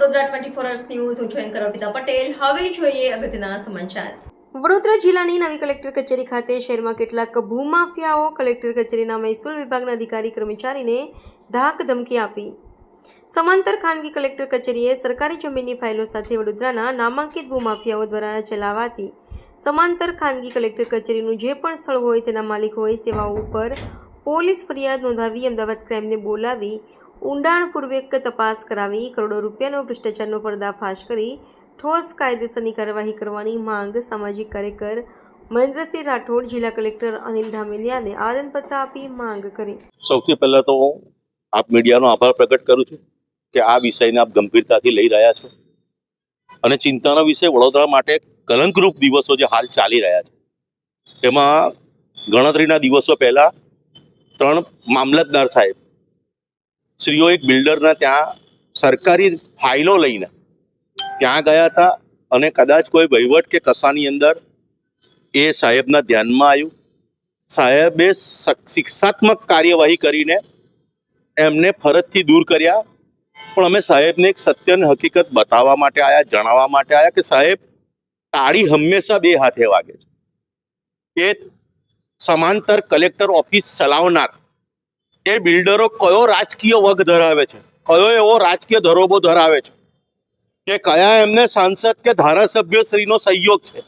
Vadodara 24 hours news હું છું anchor Arpita Patel. હવે જોઈએ અગત્યના સમાચાર। વડોદરા જિલ્લાની નવી કલેક્ટર કચેરી ખાતે શહેરમાં કેટલાક ભૂમાફિયાઓ કલેક્ટર કચેરીના મહેસૂલ વિભાગના અધિકારી કર્મચારીને ધાક ધમકી આપી સમાંતર ખાનગી કલેક્ટર કચેરીએ સરકારી જમીનની ફાઇલો સાથે વડોદરાના નામાંકિત ભૂમાફિયાઓ દ્વારા ચલાવાતી સમાંતર ખાનગી કલેક્ટર કચેરીનું જે પણ સ્થળ હોય તેના માલિક હોય તેવા ઉપર પોલીસ ફરિયાદ નોંધાવી અમદાવાદ ક્રાઇમને બોલાવી ઊંડાણપૂર્વક તપાસ કરાવી કરોડો રૂપિયાનો ભ્રષ્ટાચારનો પર્દાફાશ કરી ठोस कायदेसરની કાર્યવાહી કરવાની માંગ સામાજિક કાર્યકર મહેન્દ્રસિંહ રાઠોડ જિલ્લા કલેક્ટર અનિલ ધામેલિયાને આવેદનપત્ર આપી માંગ કરી। સૌથી પહેલા તો હું આપ મીડિયાનો આભાર પ્રગટ કરું છું કે આ વિષયને આપ ગંભીરતાથી લઈ રહ્યા છો અને ચિંતાનો વિષય વડોદરા માટે કલંકરૂપ દિવસો જે હાલ ચાલી રહ્યા છે એમાં ગણતરીના દિવસો પહેલા 3 મામલતદાર સાહેબ શ્રીઓ એક બિલ્ડરના ત્યાં સરકારી ફાઇલો લઈને ત્યાં ગયા હતા અને કદાચ કોઈ વહીવટ કે કસાની અંદર એ સાહેબના ધ્યાનમાં આવ્યું। સાહેબે શિક્ષાત્મક કાર્યવાહી કરીને એમને ફરજથી દૂર કર્યા, પણ અમે સાહેબને એક સત્યની હકીકત બતાવવા માટે આવ્યા, જણાવવા માટે આવ્યા કે સાહેબ તાળી હંમેશા 2 હાથે વાગે છે। એ સમાંતર કલેક્ટર ઓફિસ ચલાવનાર એ બિલ્ડરો કયો રાજકીય વર્ગ ધરાવે છે, કયો એવો રાજકીય ધરોબો ધરાવે છે કે કયા એમને સાંસદ કે ધારાસભ્યશ્રીનો સહયોગ છે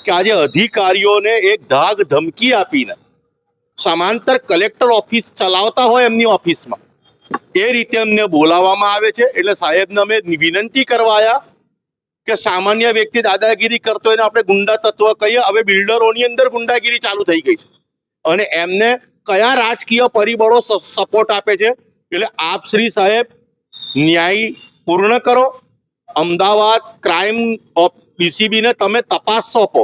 કે આજે અધિકારીઓને એક ધાક ધમકી આપીને સમાંતર કલેક્ટર ઓફિસ ચલાવતા હોય એમની ઓફિસમાં એ રીતે એમને બોલાવવામાં આવે છે। એટલે સાહેબને અમે વિનંતી કરવાયા કે સામાન્ય વ્યક્તિ દાદાગીરી કરતો એને આપણે ગુંડા તત્વ કહીએ, હવે બિલ્ડરોની અંદર ગુંડાગીરી ચાલુ થઈ ગઈ છે અને એમને કયા રાજકીય પરિબળો સપોર્ટ આપે છે। એટલે આપ શ્રી સાહેબ ન્યાય પૂર્ણ કરો। અમદાવાદ ક્રાઇમ ડીસીબીને તમે તપાસ સોંપો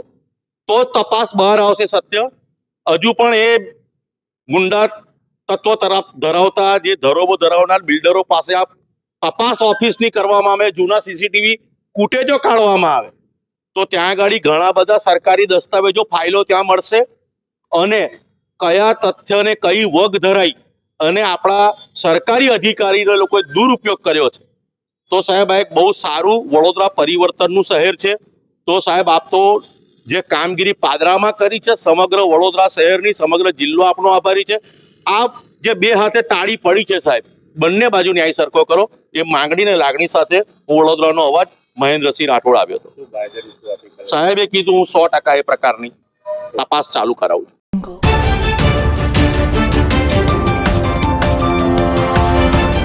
તો તપાસ બહાર આવશે સત્ય। હજુ પણ એ ગુંડા તત્વો તરફ ધરાવતા જે ધરોબો ધરાવનાર બિલ્ડરો પાસે આ તપાસ ઓફિસની કરવામાં આવે, જૂના સીસીટીવી ફૂટેજો કાઢવામાં આવે તો ત્યાં આગળ ઘણા બધા સરકારી દસ્તાવેજો ફાઇલો ત્યાં મળશે અને કયા તથ્યને કઈ વગ ધરાઈ અને આપણા સરકારી અધિકારીને લોકોએ દુરુપયોગ કર્યો છે। તો સાહેબ આ એક બહુ સારું વડોદરા પરિવર્તનનું શહેર છે। તો સાહેબ આપ તો જે કામગીરી પાદરામાં કરી છે સમગ્ર વડોદરા શહેરની સમગ્ર જિલ્લો આપણો આભારી છે। આપ જે 2 હાથે તાળી પડી છે સાહેબ, બંને બાજુ ન્યાય સરખો કરો એ માંગણીને લાગણી સાથે હું વડોદરાનો અવાજ મહેન્દ્રસિંહ રાઠોડ આવ્યો હતો। સાહેબે કીધું હું 100% એ પ્રકારની તપાસ ચાલુ કરાવું છું।